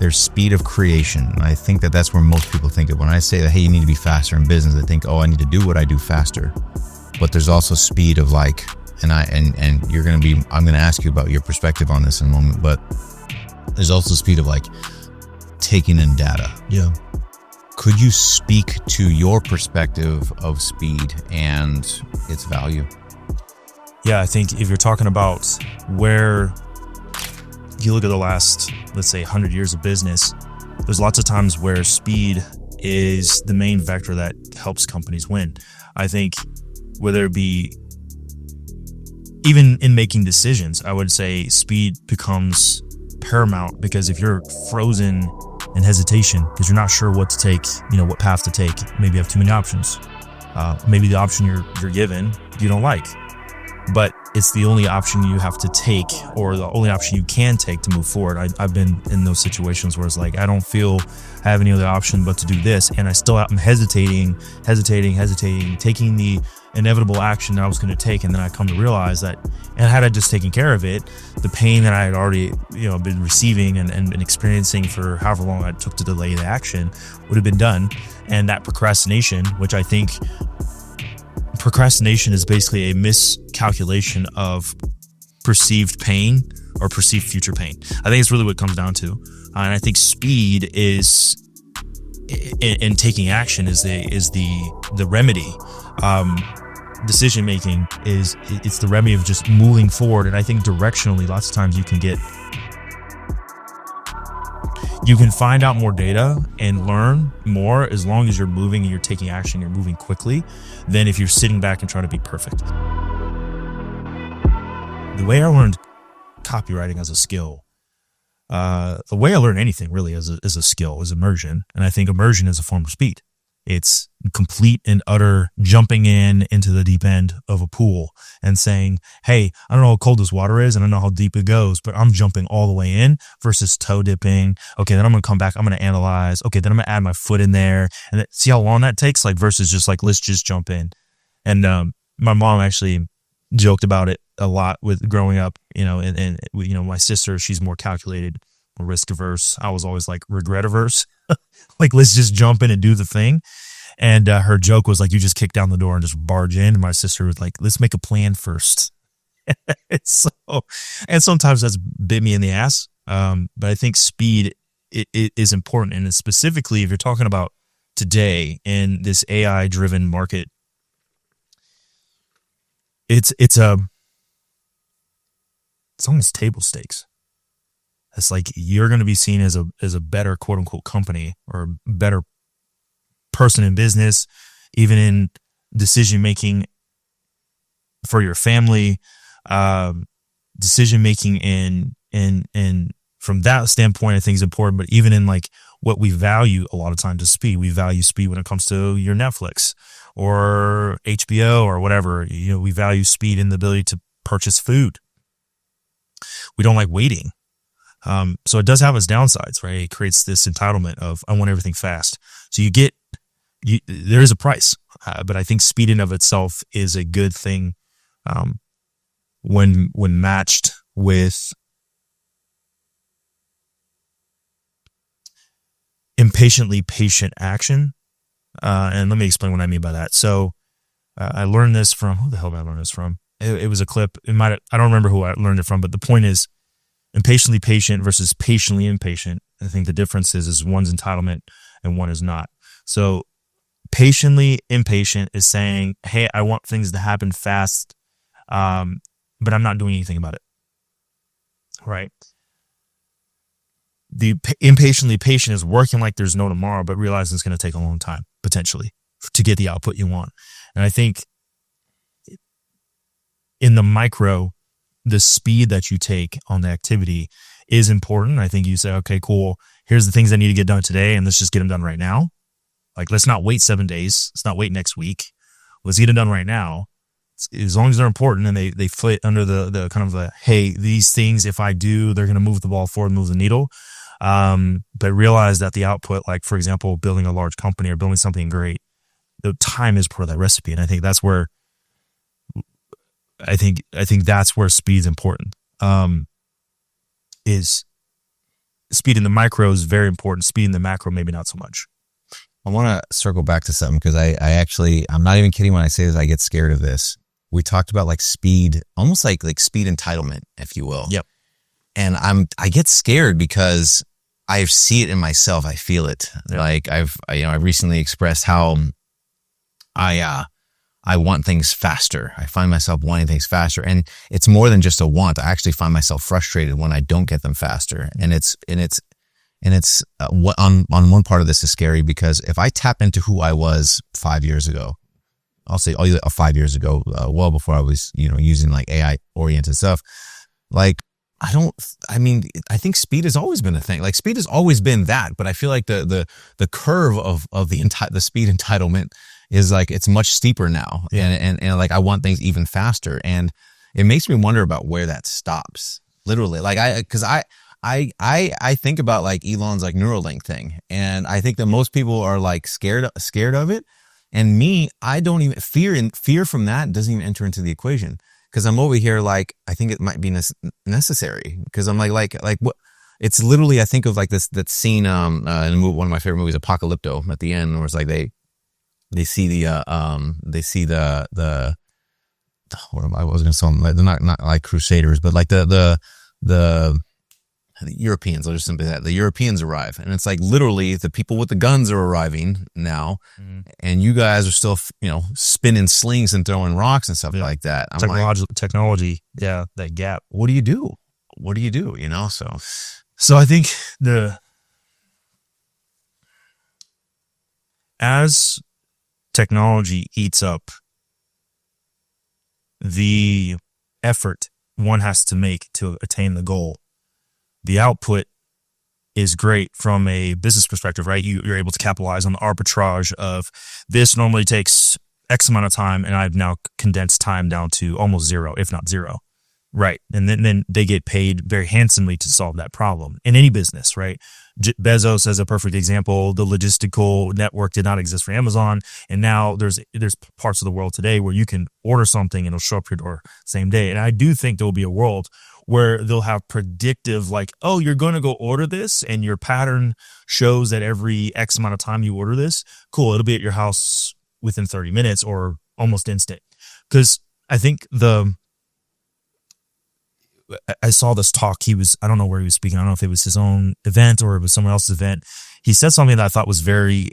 there's speed of creation. I think that that's where most people think of. When I say that, hey, you need to be faster in business, they think, oh, I need to do what I do faster. But there's also speed of like, and you're going to be, I'm going to ask you about your perspective on this in a moment, but there's also speed of like taking in data. Yeah. Could you speak to your perspective of speed and its value? Yeah, I think if you're talking about where you look at the last, let's say 100 years of business, there's lots of times where speed is the main vector that helps companies win. I think whether it be even in making decisions, I would say speed becomes paramount, because if you're frozen in hesitation because you're not sure what to take, what path to take, maybe you have too many options. Maybe the option you're given you don't like, but it's the only option you have to take, or the only option you can take to move forward. I've been in those situations where it's like, I don't feel I have any other option but to do this, and I'm hesitating, taking the inevitable action that I was going to take, and then I come to realize that, and had I just taken care of it, the pain that I had already been receiving and been experiencing for however long it took to delay the action would have been done. And that procrastination, which I think procrastination is basically a miscalculation of perceived pain or perceived future pain. I think it's really what it comes down to. And I think speed is in taking action is the remedy. Decision making it's the remedy of just moving forward. And I think directionally, lots of times you can find out more data and learn more as long as you're moving and you're taking action, you're moving quickly, than if you're sitting back and trying to be perfect. The way I learned copywriting as a skill, the way I learn anything really as a skill, is immersion. And I think immersion is a form of speed. It's complete and utter jumping into the deep end of a pool and saying, hey, I don't know how cold this water is and I don't know how deep it goes, but I'm jumping all the way in, versus toe dipping. Okay, then I'm going to come back. I'm going to analyze. Okay, then I'm going to add my foot in there. And see how long that takes? Versus just let's just jump in. And my mom actually joked about it a lot with growing up, and my sister, she's more calculated, more risk averse. I was always regret averse. Let's just jump in and do the thing. And her joke was you just kick down the door and just barge in. And my sister was let's make a plan first. And sometimes that's bit me in the ass. But I think speed it is important. And specifically, if you're talking about today in this AI driven market, it's almost table stakes. It's you're going to be seen as a better quote unquote company, or a better person in business, even in decision making for your family, decision making in from that standpoint, I think is important. But even in what we value a lot of times is speed. We value speed when it comes to your Netflix or HBO or whatever. We value speed in the ability to purchase food. We don't like waiting. So it does have its downsides, right? It creates this entitlement of, I want everything fast. So there is a price, but I think speed in of itself is a good thing when matched with impatiently patient action. And let me explain what I mean by that. So I learned this from, who the hell did I learn this from? It was a clip. I don't remember who I learned it from, but the point is, impatiently patient versus patiently impatient. I think the difference is one's entitlement and one is not. So patiently impatient is saying, hey, I want things to happen fast, but I'm not doing anything about it. Right? The impatiently patient is working like there's no tomorrow, but realizing it's going to take a long time, potentially, to get the output you want. And I think in the micro, the speed that you take on the activity is important. I think you say, okay, cool. Here's the things I need to get done today, and let's just get them done right now. Let's not wait 7 days. Let's not wait next week. Let's get them done right now. As long as they're important and they fit under the kind of the, hey, these things, if I do, they're going to move the ball forward, move the needle. But realize that the output, for example, building a large company or building something great, the time is part of that recipe. And I think that's where that's where speed's important. Is speed in the micro is very important. Speed in the macro, maybe not so much. I want to circle back to something because I'm not even kidding when I say this. I get scared of this. We talked about like speed, almost like speed entitlement, if you will. Yep. And I get scared because I see it in myself. I feel it. Yep. Like I've recently expressed how I want things faster. I find myself wanting things faster, and it's more than just a want. I actually find myself frustrated when I don't get them faster, and it's on one part of this is scary because if I tap into who I was 5 years ago, I'll say 5 years ago, well before I was using like AI oriented stuff, like I think speed has always been a thing. Like speed has always been that, but I feel like the curve of the speed entitlement is like it's much steeper now. Yeah. And like I want things even faster, and it makes me wonder about where that stops. Literally, like I think about like Elon's like Neuralink thing, and I think that most people are like scared of it. And me, I don't even fear from that doesn't even enter into the equation because I'm over here like I think it might be necessary because I'm like what it's literally I think of like that scene in one of my favorite movies, Apocalypto, at the end where it's like they see the what I was gonna say them, like, they're not like crusaders, but like the Europeans, I'll just simply that the Europeans arrive, and it's like literally the people with the guns are arriving now, and you guys are still spinning slings and throwing rocks and stuff like that. Technology, yeah, that gap. What do you do? So I think as technology eats up the effort one has to make to attain the goal, the output is great from a business perspective, right? You're able to capitalize on the arbitrage of this normally takes X amount of time, and I've now condensed time down to almost zero, if not zero. Right. And then they get paid very handsomely to solve that problem in any business, right? Bezos as a perfect example. The logistical network did not exist for Amazon. And now there's parts of the world today where you can order something and it'll show up your door same day. And I do think there will be a world where they'll have predictive, like, oh, you're going to go order this and your pattern shows that every X amount of time you order this, cool, it'll be at your house within 30 minutes or almost instant. Because I think I saw this talk. I don't know where he was speaking. I don't know if it was his own event or it was someone else's event. He said something that I thought was very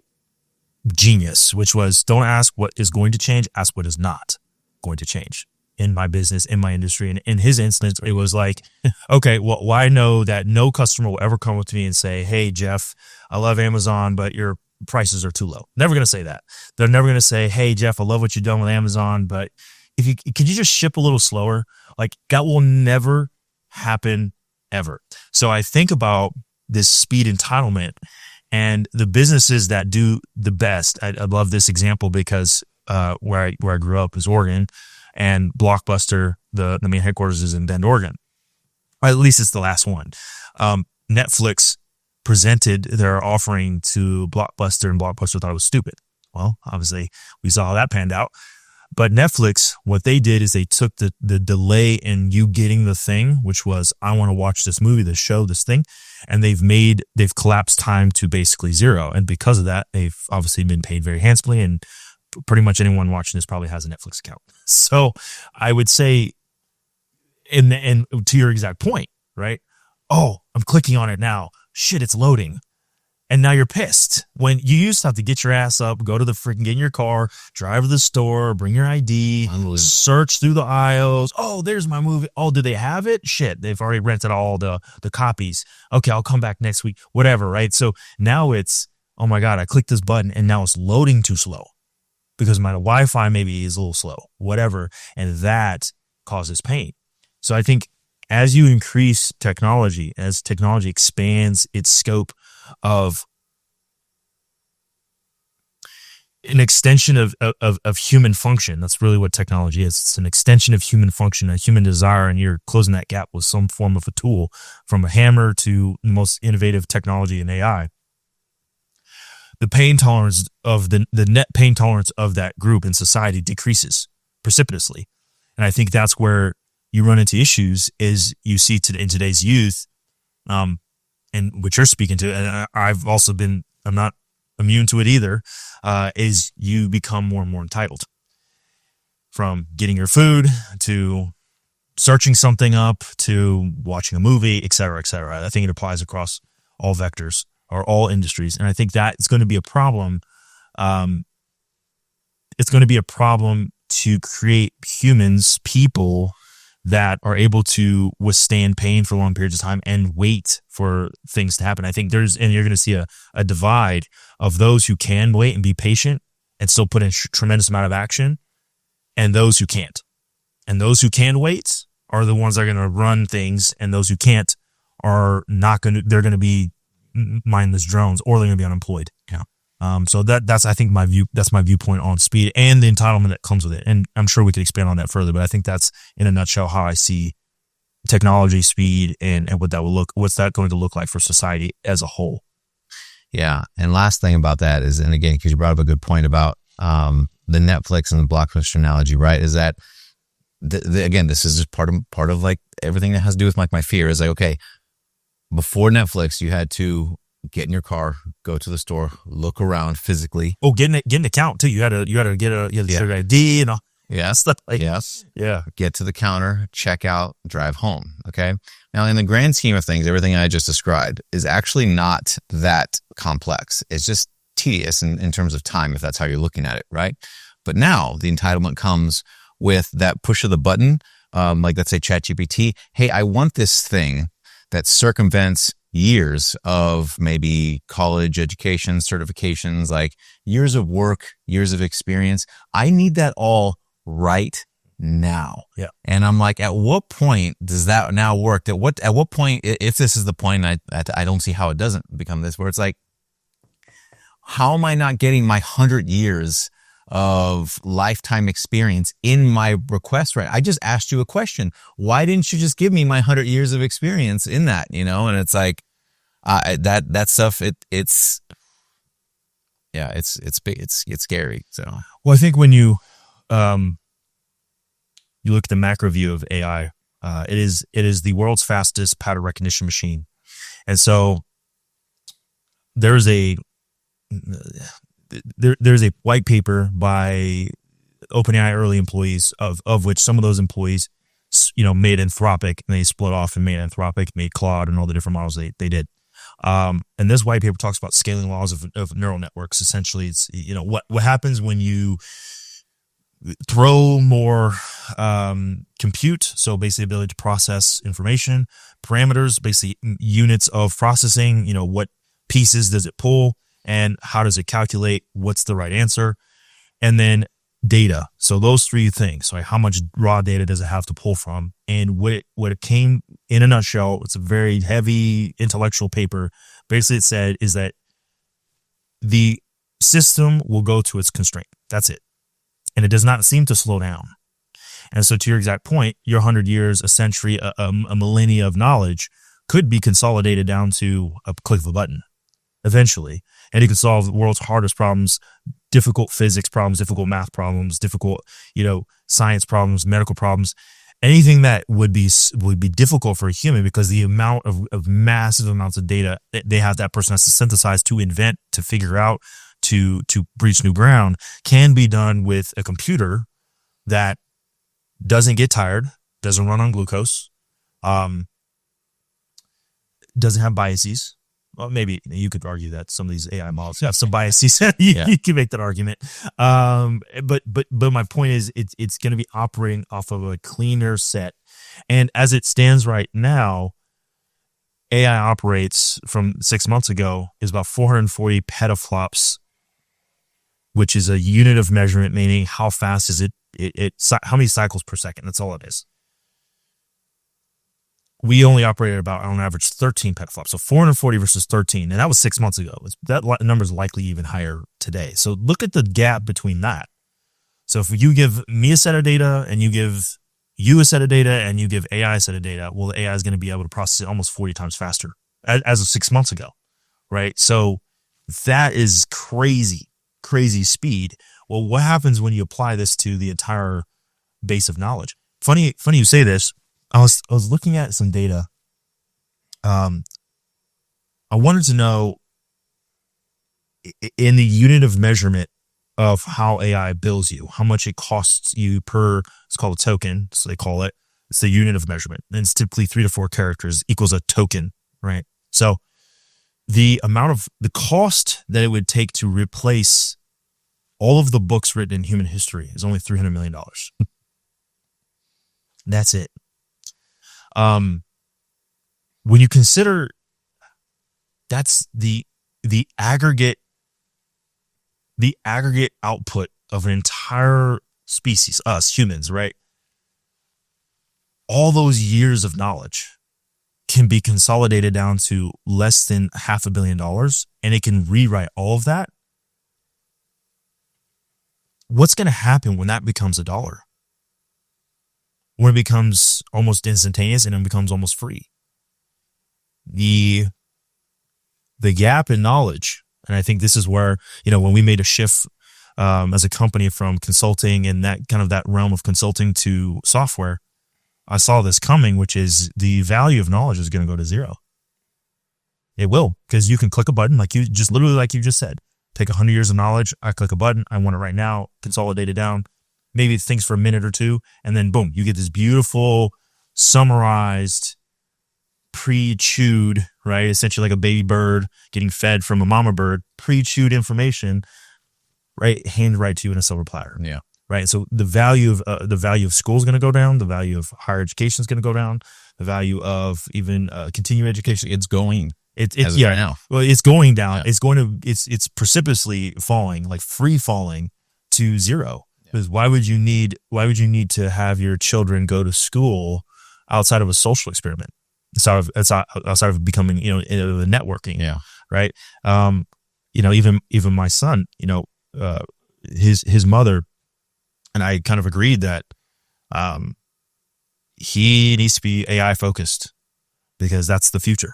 genius, which was, don't ask what is going to change, ask what is not going to change in my business, in my industry. And in his instance, it was like, okay, well, I know that no customer will ever come up to me and say, hey, Jeff, I love Amazon, but your prices are too low. Never going to say that. They're never going to say, hey, Jeff, I love what you've done with Amazon, but could you just ship a little slower? Like that will never happen ever. So I think about this speed entitlement and the businesses that do the best. I love this example because where I grew up is Oregon, and Blockbuster, the main headquarters is in Bend, Oregon. Or at least it's the last one. Netflix presented their offering to Blockbuster, and Blockbuster thought it was stupid. Well, obviously we saw how that panned out. But Netflix, what they did is they took the delay in you getting the thing, which was, I want to watch this movie, this show, this thing, and they've collapsed time to basically zero. And because of that, they've obviously been paid very handsomely, and pretty much anyone watching this probably has a Netflix account. So I would say, and to your exact point, right? Oh, I'm clicking on it now. Shit, it's loading. And now you're pissed when you used to have to get your ass up, go to get in your car, drive to the store, bring your ID, search through the aisles. Oh, there's my movie. Oh, do they have it? Shit, they've already rented all the copies. Okay, I'll come back next week, whatever, right? So now it's, oh my God, I clicked this button and now it's loading too slow because my Wi-Fi maybe is a little slow, whatever. And that causes pain. So I think as you increase technology, as technology expands its scope of an extension of human function. That's really what technology is. It's an extension of human function, a human desire, and you're closing that gap with some form of a tool, from a hammer to the most innovative technology in AI. The pain tolerance of the net pain tolerance of that group in society decreases precipitously. And I think that's where you run into issues is you see in today's youth, and what you're speaking to, and I've also been, I'm not immune to it either, is you become more and more entitled. From getting your food to searching something up to watching a movie, et cetera, et cetera. I think it applies across all vectors or all industries. And I think that is going to be a problem. It's going to be a problem to create humans, people that are able to withstand pain for long periods of time and wait for things to happen. I think and you're going to see a divide of those who can wait and be patient and still put in tremendous amount of action, and those who can't. And those who can wait are the ones that are going to run things, and those who can't are not going to, they're going to be mindless drones, or they're going to be unemployed. Yeah. So that's, I think that's my viewpoint on speed and the entitlement that comes with it. And I'm sure we could expand on that further, but I think that's in a nutshell how I see technology, speed, and what's that going to look like for society as a whole. Yeah. And last thing about that is, and again, because you brought up a good point about the Netflix and the Blockbuster analogy, right? Is that again, this is just part of like everything that has to do with like my fear is like, okay, before Netflix, you had to get in your car, go to the store, look around physically. Oh, getting an account too. You had to get a ID and all. Yes. Stuff like, yes. Yeah. Get to the counter, check out, drive home. Okay. Now, in the grand scheme of things, everything I just described is actually not that complex. It's just tedious in terms of time, if that's how you're looking at it, right? But now the entitlement comes with that push of the button, like let's say ChatGPT. Hey, I want this thing that circumvents years of maybe college education, certifications, like years of work, years of experience. I need that all right now. Yeah. And I'm like, at what point does that now work? At what point, if this is the point, I don't see how it doesn't become this, where it's like, how am I not getting my 100 years of lifetime experience in my request, right? I just asked you a question. Why didn't you just give me my 100 years of experience in that, you know? And it's like, that stuff, it's scary. So, well, I think when you look at the macro view of AI, it is the world's fastest pattern recognition machine. And so there's a white paper by OpenAI early employees, of which some of those employees, made Anthropic, and they split off and made Anthropic, made Claude, and all the different models they did. And this white paper talks about scaling laws of neural networks. Essentially, it's what happens when you throw more compute, so basically ability to process information, parameters, basically units of processing, what pieces does it pull, and how does it calculate what's the right answer, and then data. So those three things, right? How much raw data does it have to pull from? And what it came in a nutshell, it's a very heavy intellectual paper. Basically, it said is that the system will go to its constraint. That's it. And it does not seem to slow down. And so to your exact point, your 100 years, a century, a millennia of knowledge could be consolidated down to a click of a button eventually. And you can solve the world's hardest problems, difficult physics problems, difficult math problems, difficult, science problems, medical problems, anything that would be difficult for a human, because the amount of massive amounts of data that person has to synthesize, to invent, to figure out, to breach new ground, can be done with a computer that doesn't get tired, doesn't run on glucose, doesn't have biases. Well, maybe you could argue that some of these AI models have some biases. You can make that argument. But my point is, it's going to be operating off of a cleaner set. And as it stands right now, AI operates from 6 months ago is about 440 petaflops, which is a unit of measurement, meaning how fast is it how many cycles per second. That's all it is. We only operated about, on average, 13 petaflops. So 440 versus 13. And that was 6 months ago. That number is likely even higher today. So look at the gap between that. So if you give me a set of data and you give you a set of data and you give AI a set of data, well, the AI is going to be able to process it almost 40 times faster as of 6 months ago, right? So that is crazy speed. Well, what happens when you apply this to the entire base of knowledge? Funny you say this. I was looking at some data. I wanted to know in the unit of measurement of how AI bills you, how much it costs you per, it's called a token, so they call it. It's the unit of measurement. And it's typically 3 to 4 characters equals a token, right? So the amount of the cost that it would take to replace all of the books written in human history is only $300 million. That's it. When you consider that's the aggregate output of an entire species, us humans, right? All those years of knowledge can be consolidated down to less than $500 million, and it can rewrite all of that. What's going to happen when that becomes a dollar? When it becomes almost instantaneous and it becomes almost free? The gap in knowledge, and I think this is where, when we made a shift as a company from consulting and that kind of that realm of consulting to software, I saw this coming, which is the value of knowledge is going to go to zero. It will, because you can click a button like you just said. Take 100 years of knowledge. I click a button. I want it right now. Consolidate it down. Maybe it thinks for a minute or two, and then boom, you get this beautiful, summarized, pre-chewed, right? Essentially like a baby bird getting fed from a mama bird, pre-chewed information, right? Handed right to you in a silver platter. Yeah. Right. So the value of school is going to go down. The value of higher education is going to go down. The value of even continuing education, It's going. It's right now. Well, it's going down. Yeah. It's precipitously falling, like free falling to zero. Because why would you need to have your children go to school outside of a social experiment? Outside of becoming, a networking. Yeah. Right. Even my son, his mother and I kind of agreed that he needs to be AI focused because that's the future.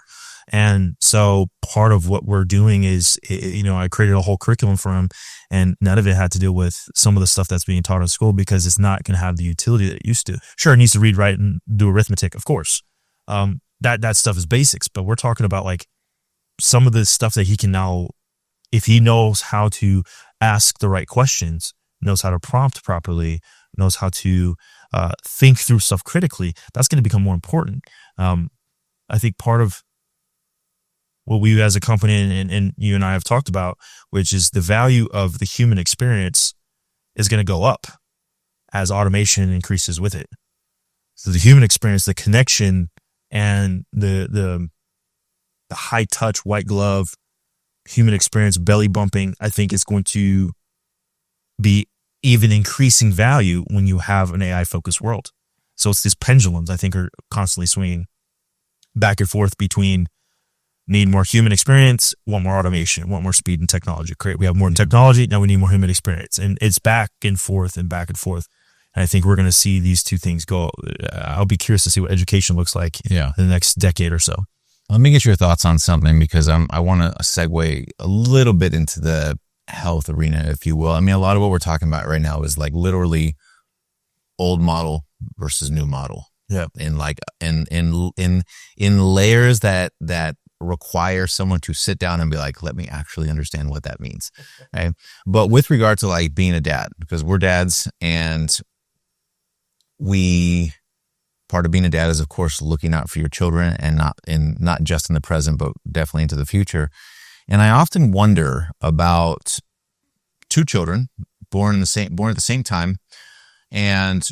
And so part of what we're doing is, I created a whole curriculum for him, and none of it had to do with some of the stuff that's being taught in school because it's not going to have the utility that it used to. Sure, it needs to read, write, and do arithmetic, of course. That stuff is basics, but we're talking about like some of the stuff that he can now, if he knows how to ask the right questions, knows how to prompt properly, knows how to think through stuff critically, that's going to become more important. I think part of what we as a company and you and I have talked about, which is the value of the human experience is going to go up as automation increases with it. So the human experience, the connection and the high touch, white glove, human experience, belly bumping, I think is going to be even increasing value when you have an AI focused world. So it's these pendulums, I think, are constantly swinging back and forth between need more human experience, want more automation, want more speed and technology. Great. We have more technology. Now we need more human experience. And it's back and forth and back and forth. And I think we're going to see these two things go. I'll be curious to see what education looks like in the next decade or so. Let me get your thoughts on something because I want to segue a little bit into the health arena, if you will. I mean, a lot of what we're talking about right now is like literally old model versus new model. Yeah. In like in layers that require someone to sit down and be like, let me actually understand what that means. Right. But with regard to like being a dad, because we're dads and part of being a dad is of course looking out for your children and not just in the present, but definitely into the future. And I often wonder about two children born at the same time, and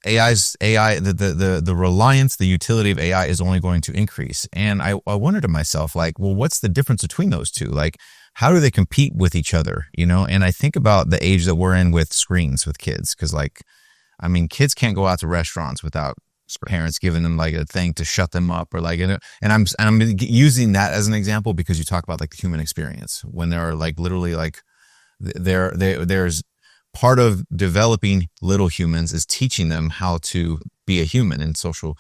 the reliance, the utility of AI is only going to increase. And I wonder to myself, like, well, what's the difference between those two? Like, how do they compete with each other? And I think about the age that we're in with screens with kids. Cause kids can't go out to restaurants without parents giving them like a thing to shut them up or like, and I'm using that as an example because you talk about like the human experience when they're like literally like there's part of developing little humans is teaching them how to be a human and social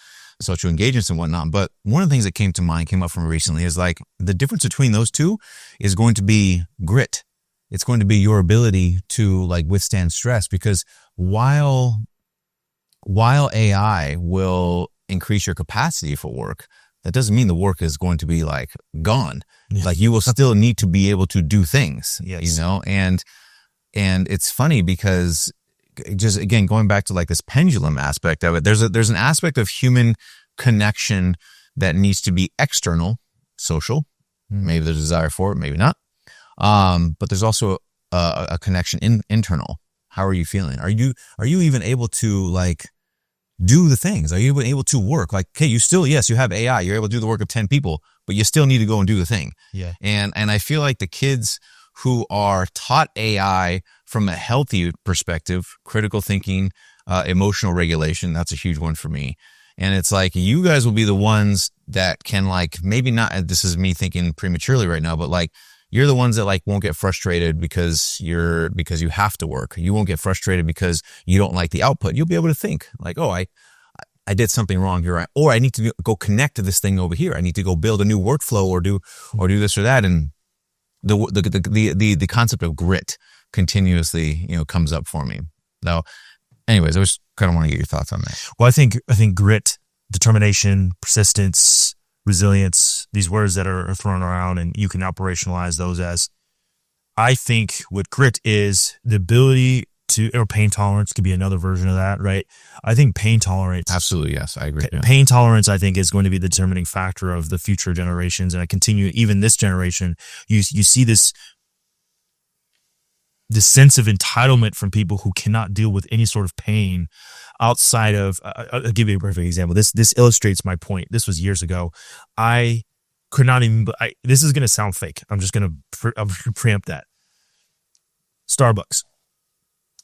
engagements and whatnot. But one of the things that came up from recently is like the difference between those two is going to be grit. It's going to be your ability to like withstand stress, because while AI will increase your capacity for work, that doesn't mean the work is going to be like gone. Yeah. Like you will still need to be able to do things, Yes. and it's funny because just again, going back to like this pendulum aspect of it, there's an aspect of human connection that needs to be external, social, maybe there's a desire for it, maybe not. But there's also a connection internal. How are you feeling? Are you even able to like do the things? Are you even able to work? Like, okay, you have AI, you're able to do the work of 10 people, but you still need to go and do the thing. Yeah. And I feel like the kids who are taught AI from a healthy perspective, critical thinking, emotional regulation, that's a huge one for me. And it's like, you guys will be the ones that can like, maybe not, this is me thinking prematurely right now, but like, you're the ones that like won't get frustrated because you have to work. You won't get frustrated because you don't like the output. You'll be able to think like, oh, I did something wrong here, or I need to go connect to this thing over here. I need to go build a new workflow or do this or that. And the concept of grit continuously, comes up for me. Now, anyways, I just kind of want to get your thoughts on that. Well, I think grit, determination, persistence, resilience, these words that are thrown around, and you can operationalize those as, I think what grit is the ability to, or pain tolerance could be another version of that, right? I think pain tolerance. Absolutely. Yes, I agree. Pain tolerance, I think, is going to be the determining factor of the future generations. And I continue, even this generation, you see this sense of entitlement from people who cannot deal with any sort of pain outside of, I'll give you a perfect example. This illustrates my point. This was years ago. I could not even, this is going to sound fake. I'm going to preempt that. Starbucks.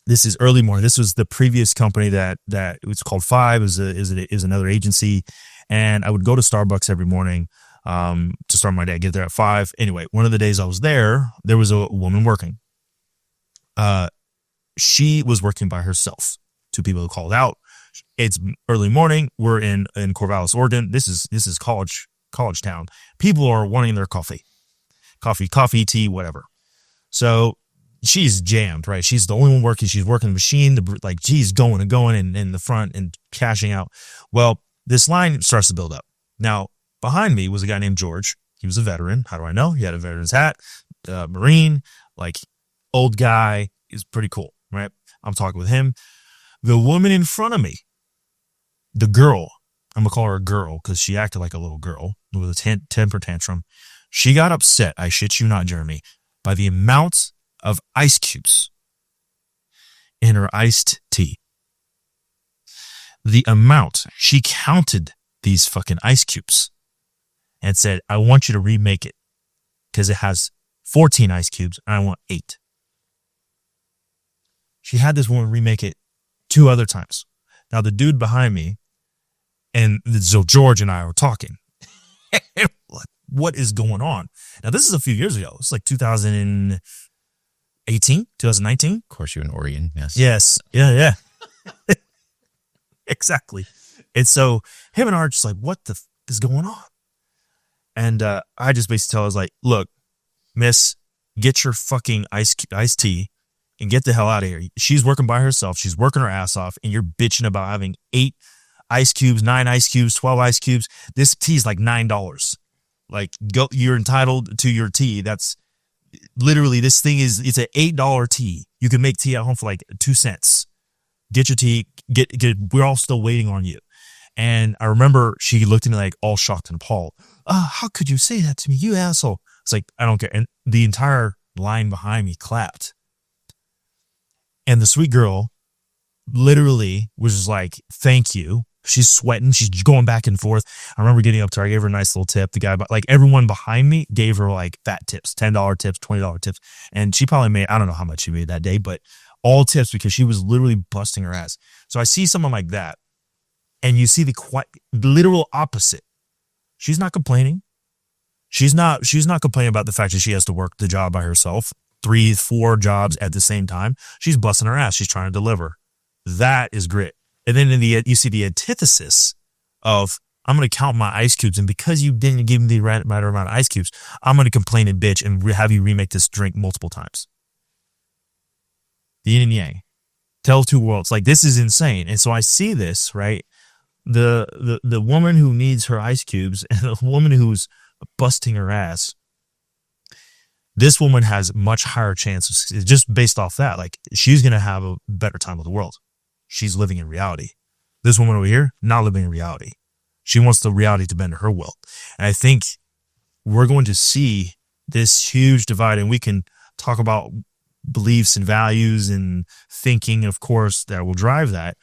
This is early morning. This was the previous company that it was called Five, is another agency. And I would go to Starbucks every morning to start my day, get there at 5. Anyway, one of the days I was there was a woman working. She was working by herself. 2 people who called out. It's early morning. We're in Corvallis, Oregon. This is college town. People are wanting their coffee, tea, whatever. So she's jammed, right? She's the only one working. She's working the machine. She's going and going in the front and cashing out. Well, this line starts to build up. Now, behind me was a guy named George. He was a veteran. How do I know? He had a veteran's hat, Marine, old guy. Is pretty cool, right? I'm talking with him. The woman in front of me, the girl, I'm going to call her a girl because she acted like a little girl with a temper tantrum. She got upset, I shit you not, Jeremy, by the amount of ice cubes in her iced tea. The amount, she counted these fucking ice cubes and said, I want you to remake it because it has 14 ice cubes and I want 8. She had this woman remake it 2 other times. Now the dude behind me, and so George and I were talking. What is going on? Now this is a few years ago. It's like 2018, 2019. Of course, you're in Oregon. Yes. Yes. Yeah. Exactly. And so him and I are just like, what the is going on? And I just basically tell her, I was like, look, miss, get your fucking iced tea and get the hell out of here. She's working by herself. She's working her ass off. And you're bitching about having 8 ice cubes, 9 ice cubes, 12 ice cubes. This tea is like $9. You're entitled to your tea. That's literally, this thing it's an $8 tea. You can make tea at home for like 2 cents. Get your tea. Get. We're all still waiting on you. And I remember she looked at me like all shocked and appalled. How could you say that to me, you asshole? It's like, I don't care. And the entire line behind me clapped. And the sweet girl literally was just like, thank you. She's sweating. She's going back and forth. I remember getting up to her. I gave her a nice little tip. The guy, everyone behind me gave her like fat tips, $10 tips, $20 tips. And she probably made, I don't know how much she made that day, but all tips because she was literally busting her ass. So I see someone like that and you see the literal opposite. She's not complaining. She's not complaining about the fact that she has to work the job by herself. 3, 4 jobs at the same time. She's busting her ass. She's trying to deliver. That is grit. And then you see the antithesis of, I'm going to count my ice cubes, and because you didn't give me the right amount of ice cubes, I'm going to complain and bitch and have you remake this drink multiple times. The yin and yang. Tell 2 worlds. This is insane. And so I see this, right? the woman who needs her ice cubes and the woman who's busting her ass, this woman has much higher chances just based off that. Like, she's going to have a better time with the world. She's living in reality. This woman over here, not living in reality. She wants the reality to bend to her will. And I think we're going to see this huge divide, and we can talk about beliefs and values and thinking, of course, that will drive that.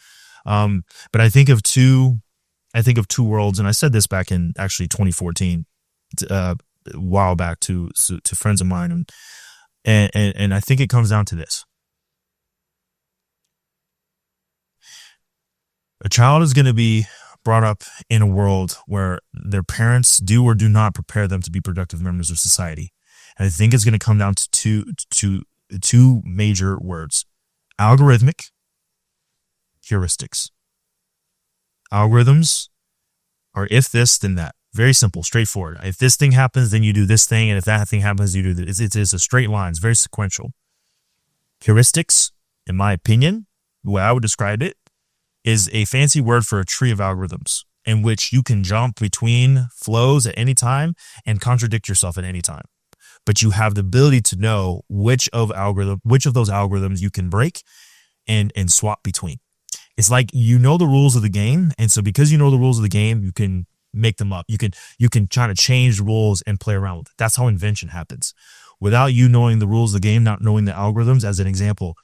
But I think of two worlds, and I said this back in actually 2014, a while back to friends of mine, and I think it comes down to this: a child is going to be brought up in a world where their parents do or do not prepare them to be productive members of society, and I think it's going to come down to two major words: algorithmic, heuristics. Algorithms are if this, then that. Very simple, straightforward. If this thing happens, then you do this thing, and if that thing happens, you do this. It's a straight line. It's very sequential. Heuristics, in my opinion, the way I would describe it, is a fancy word for a tree of algorithms in which you can jump between flows at any time and contradict yourself at any time. But you have the ability to know which of those algorithms you can break and swap between. It's like you know the rules of the game, and so because you know the rules of the game, you can make them up. You can try to change the rules and play around with it. That's how invention happens. Without you knowing the rules of the game, not knowing the algorithms, as an example,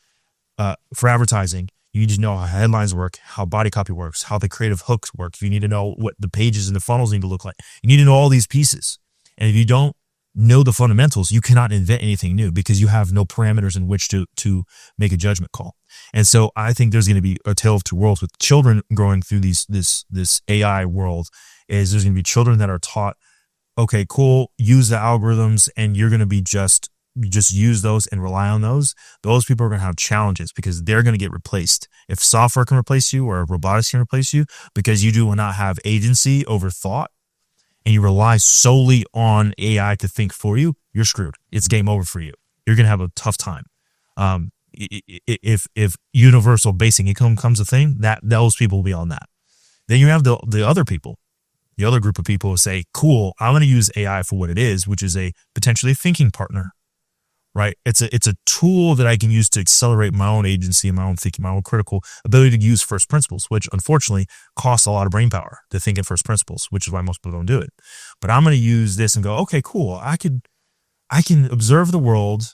for advertising, you need to know how headlines work, how body copy works, how the creative hooks work. You need to know what the pages and the funnels need to look like. You need to know all these pieces. And if you don't know the fundamentals, you cannot invent anything new because you have no parameters in which to make a judgment call. And so I think there's going to be a tale of two worlds with children growing through this AI world. Is there's going to be children that are taught, okay, cool, use the algorithms, and you're going to be just use those and rely on those. Those people are going to have challenges because they're going to get replaced. If software can replace you or robotics can replace you because you do not have agency over thought and you rely solely on AI to think for you, you're screwed. It's game over for you. You're going to have a tough time. If universal basic income comes a thing, those people will be on that. Then you have the other people. The other group of people will say, cool, I'm going to use AI for what it is, which is a potentially thinking partner, right? It's a tool that I can use to accelerate my own agency, my own thinking, my own critical ability to use first principles, which unfortunately costs a lot of brain power to think in first principles, which is why most people don't do it. But I'm going to use this and go, okay, cool. I can observe the world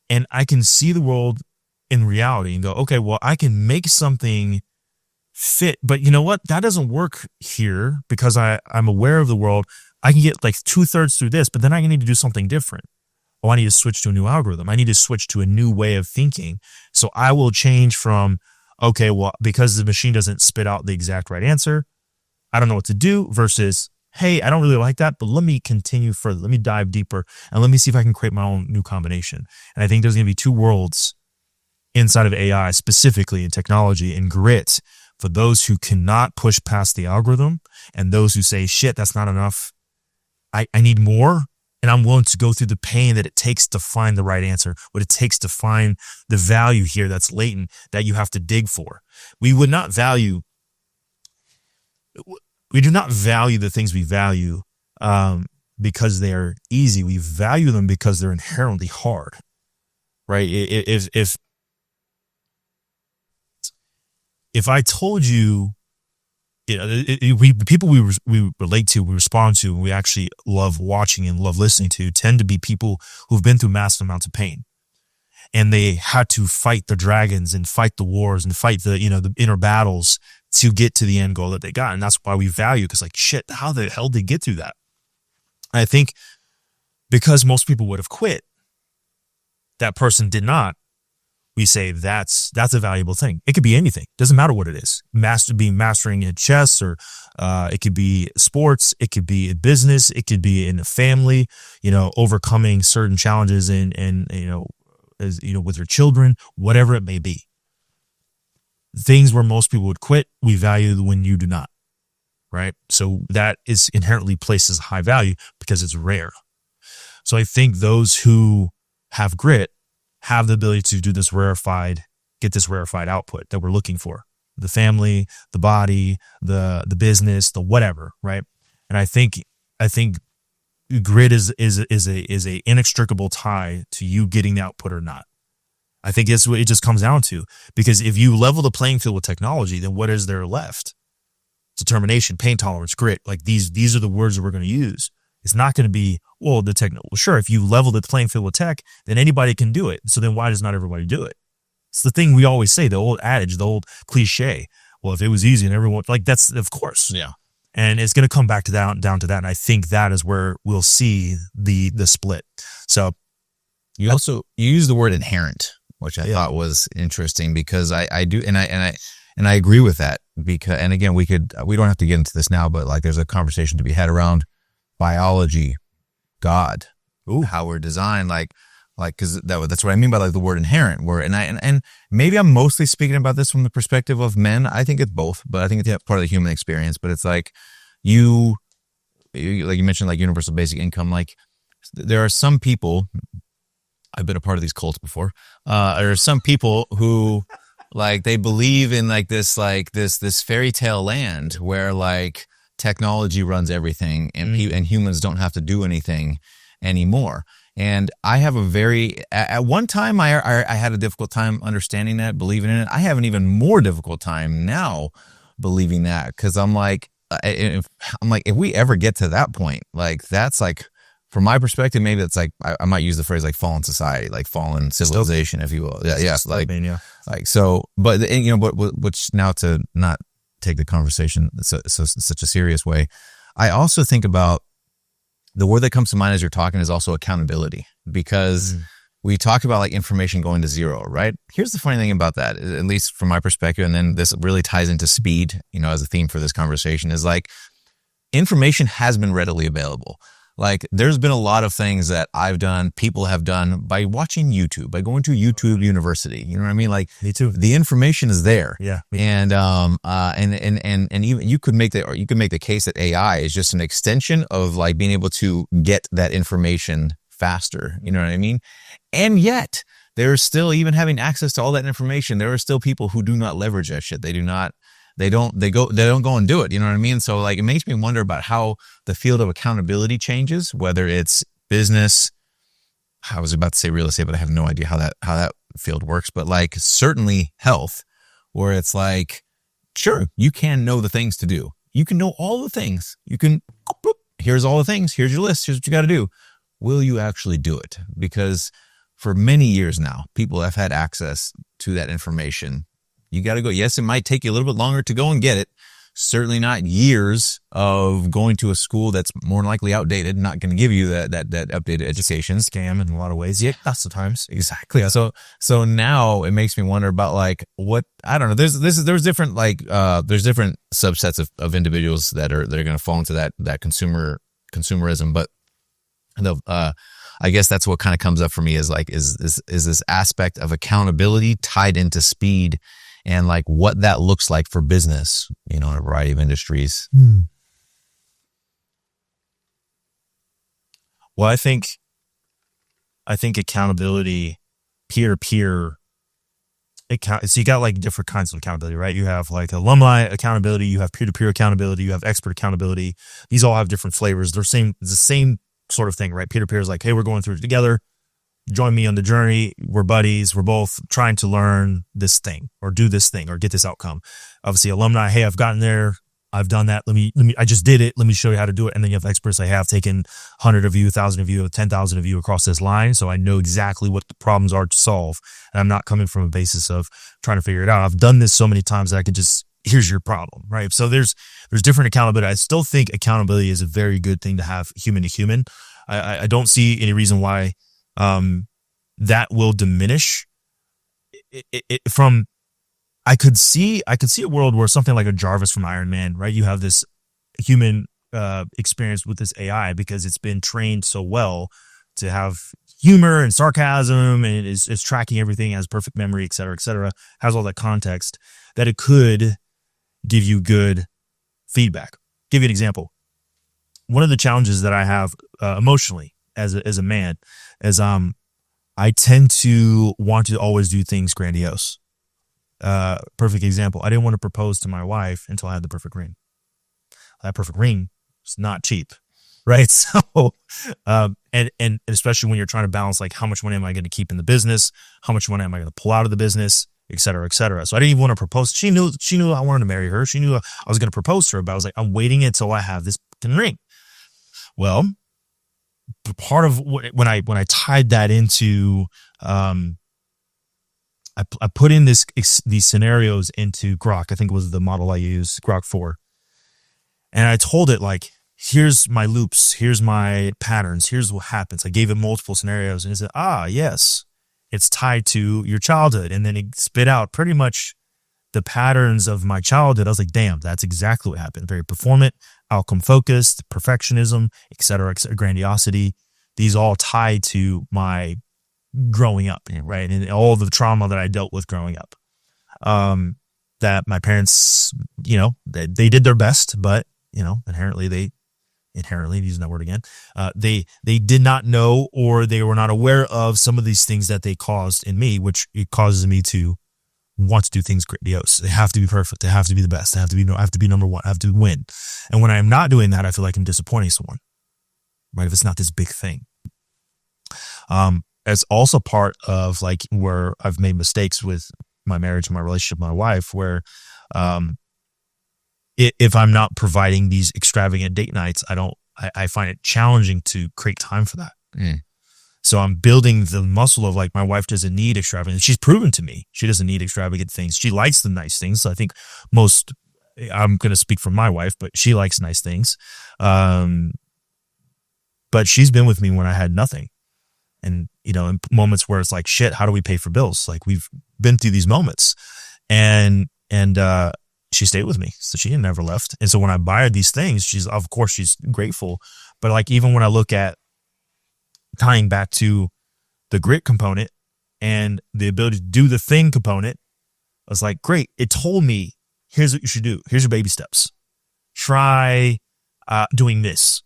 and I can see the world in reality and go, okay, well, I can make something fit, but you know what? That doesn't work here because I'm aware of the world. I can get like 2/3 through this, but then I need to do something different. Oh, I need to switch to a new algorithm. I need to switch to a new way of thinking. So I will change from, okay, well, because the machine doesn't spit out the exact right answer, I don't know what to do, versus, hey, I don't really like that, but let me continue further. Let me dive deeper and let me see if I can create my own new combination. And I think there's going to be two worlds inside of AI, specifically in technology and grit, for those who cannot push past the algorithm and those who say, shit, that's not enough. I need more. And I'm willing to go through the pain that it takes to find the right answer, what it takes to find the value here that's latent that you have to dig for. We do not value the things we value because they're easy. We value them because they're inherently hard, right? If I told you, the people we relate to, we respond to, and we actually love watching and love listening to tend to be people who've been through massive amounts of pain. And they had to fight the dragons and fight the wars and fight the inner battles to get to the end goal that they got. And that's why we value, because like, shit, how the hell did they get through that? I think because most people would have quit, that person did not. We say that's a valuable thing. It could be anything. Doesn't matter what it is. Mastering in chess, or it could be sports. It could be in business. It could be in a family. Overcoming certain challenges and with your children, whatever it may be. Things where most people would quit, we value when you do not. Right. So that is inherently placed as high value because it's rare. So I think those who have grit have the ability to get this rarefied output that we're looking for. the family, the body, the business, the whatever, right? And I think grit is a inextricable tie to you getting the output or not. I think that's what it just comes down to. Because if you level the playing field with technology, then what is there left? Determination, pain tolerance, grit. Like these are the words that we're going to use. It's not going to be, well, the techno. Well, sure, if you level the playing field with tech, then anybody can do it. So then why does not everybody do it? It's the thing we always say, the old adage, the old cliche. Well, if it was easy and everyone, like that's, of course. Yeah. And it's going to come back to that, down to that. And I think that is where we'll see the split. So you use the word inherent, which I thought was interesting, because I do, and I agree with that, because, and again, we don't have to get into this now, but like there's a conversation to be had around biology, God, how we're designed, like, cause that's what I mean by like the word inherent, and maybe I'm mostly speaking about this from the perspective of men. I think it's both, but I think it's part of the human experience. But it's like you like you mentioned, like universal basic income, like there are some people, I've been a part of these cults before. There are some people who like, they believe in like this fairy tale land where like technology runs everything and humans don't have to do anything anymore. And I have at one time I had a difficult time understanding that, believing in it. I have an even more difficult time now believing that, because I'm like, if we ever get to that point, like that's like, from my perspective, maybe it's like, I might use the phrase like fallen society, like fallen civilization, if you will. Yeah. Like, so, but which now, to not take the conversation such a serious way, I also think about the word that comes to mind as you're talking is also accountability, because we talk about like information going to zero, right? Here's the funny thing about that, at least from my perspective, and then this really ties into speed, as a theme for this conversation, is like information has been readily available. Like there's been a lot of things that I've done, people have done by watching YouTube, by going to YouTube University. You know what I mean? Like me too. The information is there. Yeah. And even you could make the case that AI is just an extension of like being able to get that information faster. You know what I mean? And yet there's still, even having access to all that information, there are still people who do not leverage that shit. They don't go and do it. You know what I mean? So like, it makes me wonder about how the field of accountability changes, whether it's business. I was about to say real estate, but I have no idea how that field works, but like certainly health, where it's like, sure, you can know the things to do. You can know all the things. You can, here's all the things. Here's your list. Here's what you got to do. Will you actually do it? Because for many years now, people have had access to that information. You got to go. Yes, it might take you a little bit longer to go and get it. Certainly not years of going to a school that's more than likely outdated, not going to give you that updated education. Scam in a lot of ways. Yeah, lots of times. Exactly. Yeah. So now it makes me wonder about like what, I don't know. There's different there's different subsets of individuals that are going to fall into that consumerism, but I guess that's what kind of comes up for me is like is this aspect of accountability tied into speed, and like what that looks like for business, in a variety of industries. Well, I think accountability, peer-to-peer, so you got like different kinds of accountability, right? You have like alumni accountability, you have peer-to-peer accountability, you have expert accountability. These all have different flavors. It's the same sort of thing, right? Peer-to-peer is like, hey, we're going through it together. Join me on the journey. We're buddies. We're both trying to learn this thing or do this thing or get this outcome. Obviously, alumni, hey, I've gotten there. I've done that. Let me, I just did it. Let me show you how to do it. And then you have experts. I have taken 100 of you, 1,000 of you, 10,000 of you across this line. So I know exactly what the problems are to solve. And I'm not coming from a basis of trying to figure it out. I've done this so many times that I could just, here's your problem, right? So there's different accountability. I still think accountability is a very good thing to have human to human. I don't see any reason why that will diminish from. I could see a world where something like a Jarvis from Iron Man, right? You have this human experience with this AI because it's been trained so well to have humor and sarcasm, and it's tracking everything, has perfect memory, et cetera, has all that context that it could give you good feedback. Give you an example. One of the challenges that I have emotionally as a man is I tend to want to always do things grandiose. perfect example. I didn't want to propose to my wife until I had the perfect ring. That perfect ring is not cheap, right? So, and especially when you're trying to balance, like, how much money am I going to keep in the business? How much money am I going to pull out of the business, et cetera, et cetera. So I didn't even want to propose. She knew I wanted to marry her. She knew I was going to propose to her, but I was like, I'm waiting until I have this ring. Well, part of when I tied that into, I put in these scenarios into Grok. I think it was the model I used, Grok 4. And I told it, like, here's my loops, here's my patterns, here's what happens. I gave it multiple scenarios, and it said, yes, it's tied to your childhood. And then it spit out pretty much the patterns of my childhood. I was like, damn, that's exactly what happened. Very performant, outcome focused, perfectionism, et cetera, grandiosity. These all tied to my growing up, right? And all the trauma that I dealt with growing up. That my parents, they did their best, but inherently, using that word again, they did not know, or they were not aware of some of these things that they caused in me, which it causes me to want to do things grandiose. They have to be perfect. They have to be the best. I have to be number one. I have to win. And when I'm not doing that, I feel like I'm disappointing someone, right? If it's not this big thing. It's also part of, like, where I've made mistakes with my marriage and my relationship with my wife, where, if I'm not providing these extravagant date nights, I find it challenging to create time for that. So I'm building the muscle of, like, my wife doesn't need extravagant. She's proven to me she doesn't need extravagant things. She likes the nice things. So I think I'm going to speak for my wife, but she likes nice things. But she's been with me when I had nothing. And, in moments where it's like, shit, how do we pay for bills? Like, we've been through these moments, and she stayed with me. So she never left. And so when I buy her these things, she's grateful. But, like, even when I look at tying back to the grit component and the ability to do the thing component, I was like, great. It told me, here's what you should do. Here's your baby steps. Try doing this,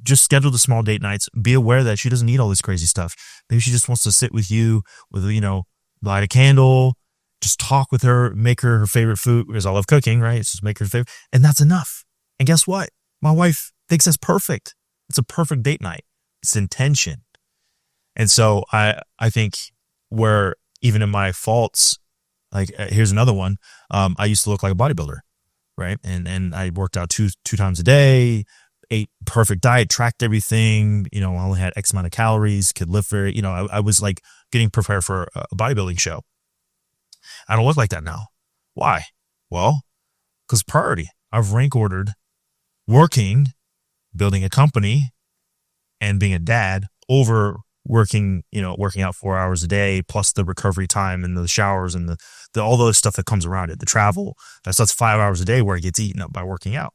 just schedule the small date nights. Be aware that she doesn't need all this crazy stuff. Maybe she just wants to sit with you with, light a candle, just talk with her, make her favorite food, because I love cooking, right? It's just make her favorite. And that's enough. And guess what? My wife thinks that's perfect. It's a perfect date night. It's intention. And so I think where even in my faults, like, here's another one. I used to look like a bodybuilder, right? And I worked out two times a day, ate perfect diet, tracked everything, I only had X amount of calories, could lift very, I was like getting prepared for a bodybuilding show. I don't look like that now. Why? Well, because priority. I've rank ordered working, building a company, and being a dad over working out 4 hours a day, plus the recovery time and the showers and the all those stuff that comes around it, the travel. That's 5 hours a day where it gets eaten up by working out.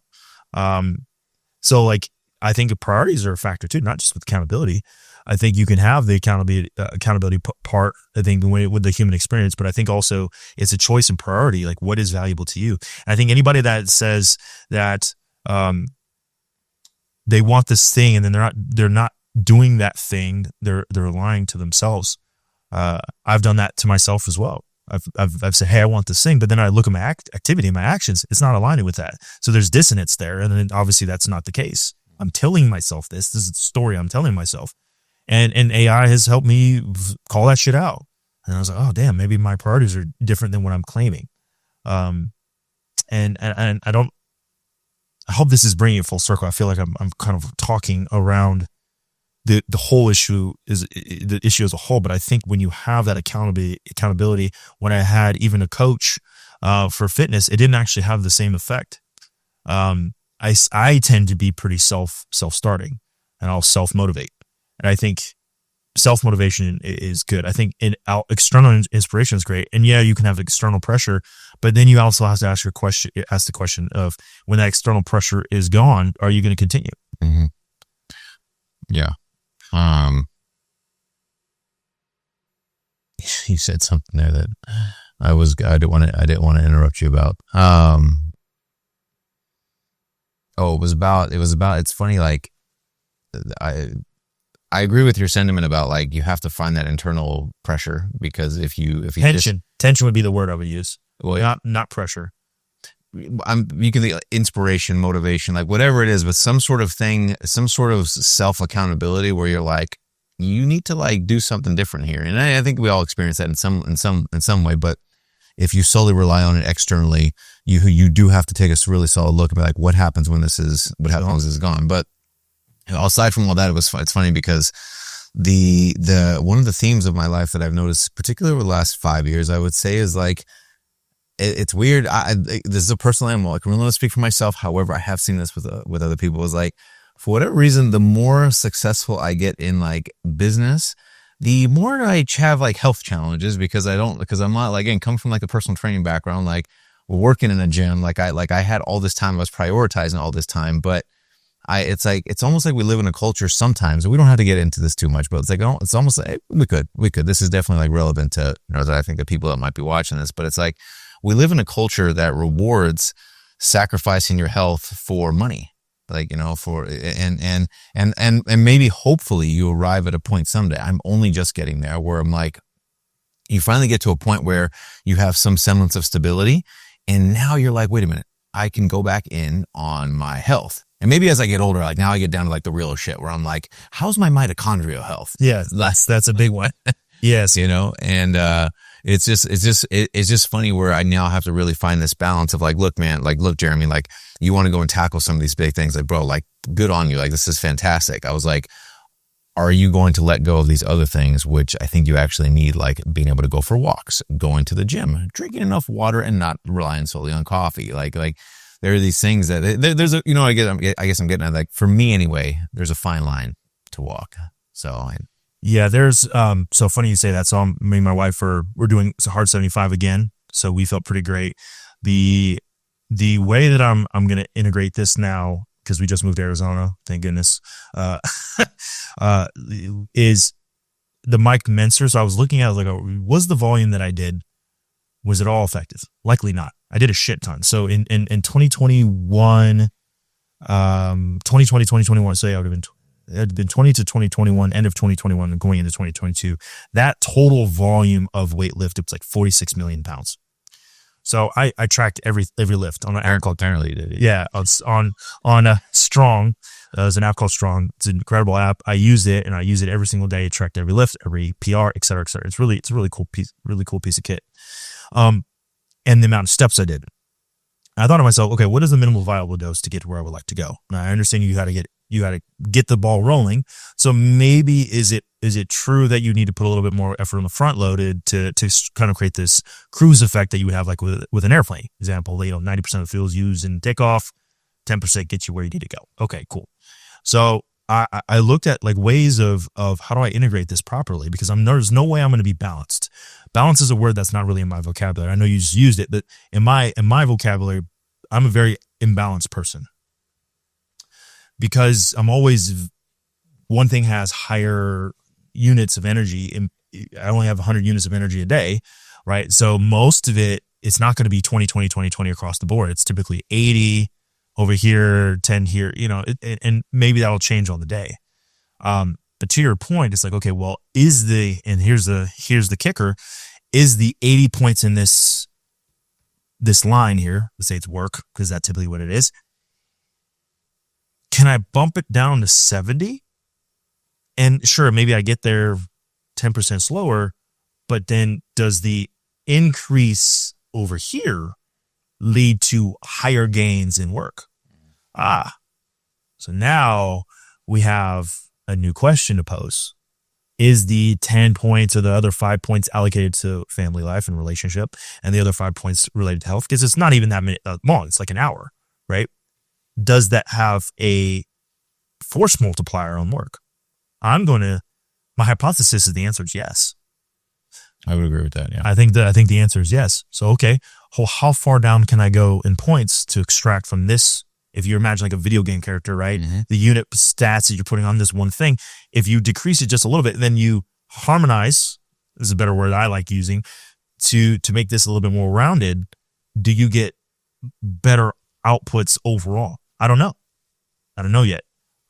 So, like, I think priorities are a factor too, not just with accountability. I think you can have the accountability part, I think, with the human experience, but I think also it's a choice and priority, like, what is valuable to you. And I think anybody that says that they want this thing and then they're not doing that thing, they're lying to themselves. I've done that to myself as well. I've said, hey, I want this thing, but then I look at my activity and my actions, it's not aligning with that. So there's dissonance there. And then obviously that's not the case. I'm telling myself this is the story I'm telling myself. And AI has helped me call that shit out. And I was like, oh damn, maybe my priorities are different than what I'm claiming. And I hope this is bringing it full circle. I feel like I'm kind of talking around the whole issue, is the issue as a whole. But I think when you have that accountability, when I had even a coach for fitness, it didn't actually have the same effect. I tend to be pretty self-starting, and I'll self-motivate. And I think self-motivation is good. I think external inspiration is great. And yeah, you can have external pressure, but then you also have to ask the question of, when that external pressure is gone, are you going to continue? Mm-hmm. Yeah. You said something there that I didn't want to interrupt you about. It was about, it's funny. Like, I I agree with your sentiment about like you have to find that internal pressure, because if you tension would be the word I would use. Well, not pressure. You can think inspiration, motivation, like whatever it is, but some sort of thing, some sort of self accountability where you're like, you need to like do something different here. And I think we all experience that in some way. But if you solely rely on it externally, you do have to take a really solid look at like what happens when this is gone. But aside from all that, it's funny because the one of the themes of my life that I've noticed, particularly over the last 5 years, I would say, is like it's weird. This is a personal animal. I can really speak for myself. However, I have seen this with other people. Is like, for whatever reason, the more successful I get in like business, the more I have like health challenges because I'm not like, again, come from like a personal training background, like working in a gym, like I had all this time, I was prioritizing all this time, but it's almost like we live in a culture sometimes, and we don't have to get into this too much, but it's like, oh, it's almost like hey, we could, this is definitely like relevant to, I think the people that might be watching this, but it's like, we live in a culture that rewards sacrificing your health for money. Like, for, and maybe hopefully you arrive at a point someday. I'm only just getting there where I'm like, you finally get to a point where you have some semblance of stability. And now you're like, wait a minute, I can go back in on my health. And maybe as I get older, like now I get down to like the real shit where I'm like, how's my mitochondrial health? Yeah. That's a big one. Yes. And, it's just funny where I now have to really find this balance of like, look, man, like, look, Jeremy, like you want to go and tackle some of these big things. Like, bro, like good on you. Like, this is fantastic. I was like, are you going to let go of these other things, which I think you actually need, like being able to go for walks, going to the gym, drinking enough water and not relying solely on coffee. Like there are these things that there's a, I guess I'm getting at, like, for me anyway, there's a fine line to walk. So yeah, there's so funny you say that. So me and my wife we're doing Hard 75 again. So we felt pretty great. The way that I'm gonna integrate this now, because we just moved to Arizona, thank goodness, is the mic Menser. So I was looking at it, like, was the volume that I did, was it all effective? Likely not. I did a shit ton. So in 2021, 2021, say I would have been. It had been 20 to 2021, end of 2021 and going into 2022. That total volume of weight lift, it was like 46 million pounds. So I tracked every lift on an app called, apparently did. Yeah, it's on Strong. There's an app called Strong. It's an incredible app. I use it and I use it every single day. It tracked every lift, every PR, et cetera, et cetera. It's a really cool piece of kit. And the amount of steps I did. I thought to myself, okay, what is the minimal viable dose to get to where I would like to go? Now I understand you got to get the ball rolling. So maybe is it true that you need to put a little bit more effort on the front loaded to kind of create this cruise effect that you would have like with an airplane example? 90% of the fuel is used in takeoff, 10% gets you where you need to go. Okay, cool. So I looked at like ways of how do I integrate this properly, because there's no way I'm going to be balanced. Balance is a word that's not really in my vocabulary. I know you just used it, but in my vocabulary, I'm a very imbalanced person. Because I'm always, one thing has higher units of energy, and I only have 100 units of energy a day, right? So most of it's not going to be 20, 20, 20, 20 across the board. It's typically 80 over here, 10 here, and maybe that'll change on the day. But to your point, it's like, okay, well, here's the kicker, is the 80 points in this line here, let's say it's work, because that's typically what it is. Can I bump it down to 70? And sure, maybe I get there 10% slower, but then does the increase over here lead to higher gains in work? So now we have a new question to pose. Is the 10 points or the other 5 points allocated to family life and relationship, and the other 5 points related to health? Because it's not even that long. It's like an hour, right? Does that have a force multiplier on work? My hypothesis is the answer is yes. I would agree with that. Yeah. I think the answer is yes. So, okay, how far down can I go in points to extract from this? If you imagine like a video game character, right? Mm-hmm. The unit stats that you're putting on this one thing, if you decrease it just a little bit, then you harmonize, this is a better word I like using, to make this a little bit more rounded. Do you get better outputs overall? I don't know yet.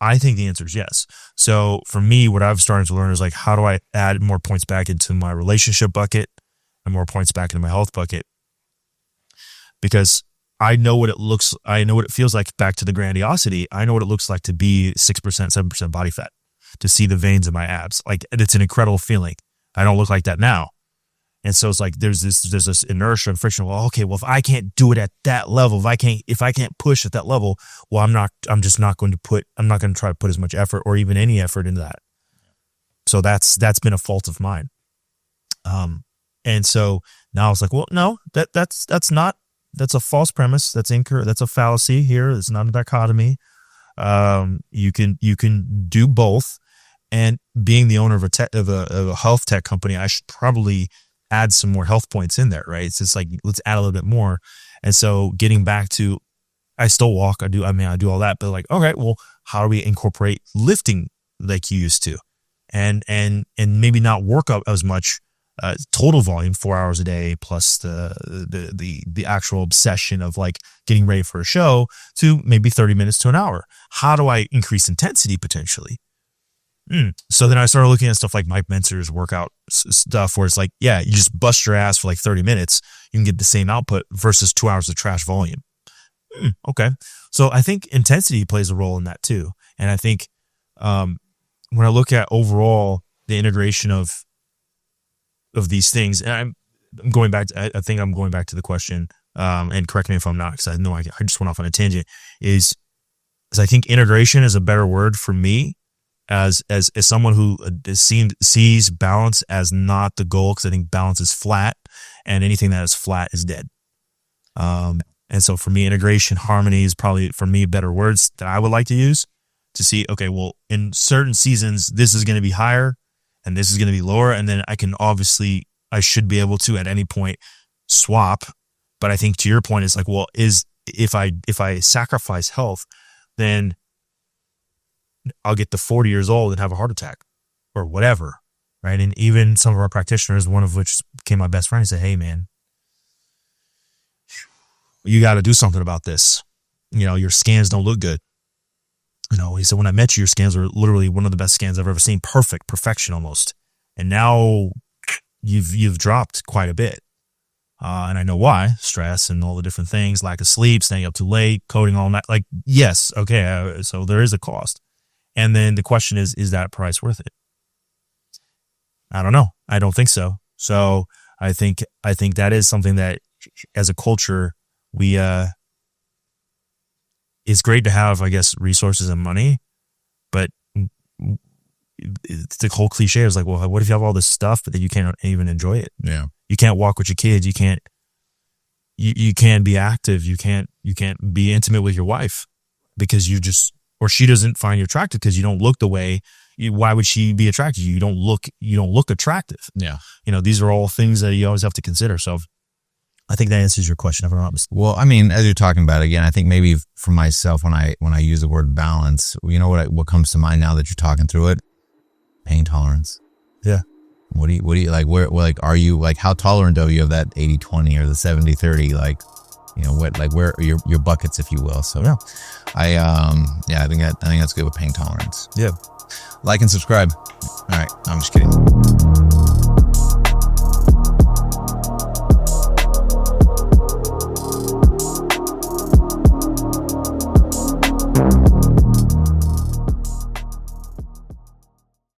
I think the answer is yes. So for me, what I've started to learn is like, how do I add more points back into my relationship bucket and more points back into my health bucket? Because I know what it feels like, back to the grandiosity. I know what it looks like to be 6%, 7% body fat, to see the veins in my abs. Like, it's an incredible feeling. I don't look like that now. And so it's like, there's this inertia and friction. Well, okay, well, if I can't do it at that level, if I can't push at that level, well, I'm not going to try to put as much effort or even any effort into that. So that's been a fault of mine. And so now it's like, well, no, that's a false premise. That's incorrect. That's a fallacy here. It's not a dichotomy. You can do both. And being the owner of a health tech company, I should probably add some more health points in there, right? It's just like, let's add a little bit more. And so getting back to, I still walk, I do all that, but like, okay, well, how do we incorporate lifting like you used to? And maybe not work up as much, total volume, 4 hours a day, plus the actual obsession of like getting ready for a show, to maybe 30 minutes to an hour. How do I increase intensity potentially? So then I started looking at stuff like Mike Mentzer's workout stuff, where it's like, yeah, you just bust your ass for like 30 minutes. You can get the same output versus 2 hours of trash volume. Okay. So I think intensity plays a role in that too. And I think when I look at overall the integration of these things, and I'm going back to, I think I'm going back to the question, and correct me if I'm not, because I know I just went off on a tangent, is I think integration is a better word for me as someone who sees balance as not the goal, because I think balance is flat, and anything that is flat is dead. And so for me, integration, harmony is probably, for me, better words that I would like to use to see, okay, well, in certain seasons, this is going to be higher and this is going to be lower. And then I should be able to at any point swap. But I think to your point, it's like, well, if I sacrifice health, then I'll get to 40 years old and have a heart attack or whatever. Right. And even some of our practitioners, one of which became my best friend, he said, hey man, you got to do something about this. Your scans don't look good. He said, when I met you, your scans were literally one of the best scans I've ever seen. Perfection almost. And now you've dropped quite a bit. And I know why. Stress and all the different things, lack of sleep, staying up too late, coding all night. Like, yes. Okay. So there is a cost. And then the question is that price worth it? I don't know. I don't think so. So I think that is something that as a culture, it's great to have, I guess, resources and money, but the whole cliche is like, well, what if you have all this stuff, but then you can't even enjoy it? Yeah. You can't walk with your kids. You can't be active. You can't be intimate with your wife because or she doesn't find you attractive because you don't look the way. Why would she be attracted to you? You don't look attractive. Yeah. These are all things that you always have to consider. So I think that answers your question, if I'm not mistaken. Well, I mean, as you're talking about it, again, I think maybe for myself, when I use the word balance, what comes to mind now that you're talking through it? Pain tolerance. Yeah. What do you like? Are you like, how tolerant are you of that 80-20 or the 70-30? Like, where are your buckets, if you will? So yeah, I think that's good with pain tolerance. Yeah. Like and subscribe. All right. No, I'm just kidding.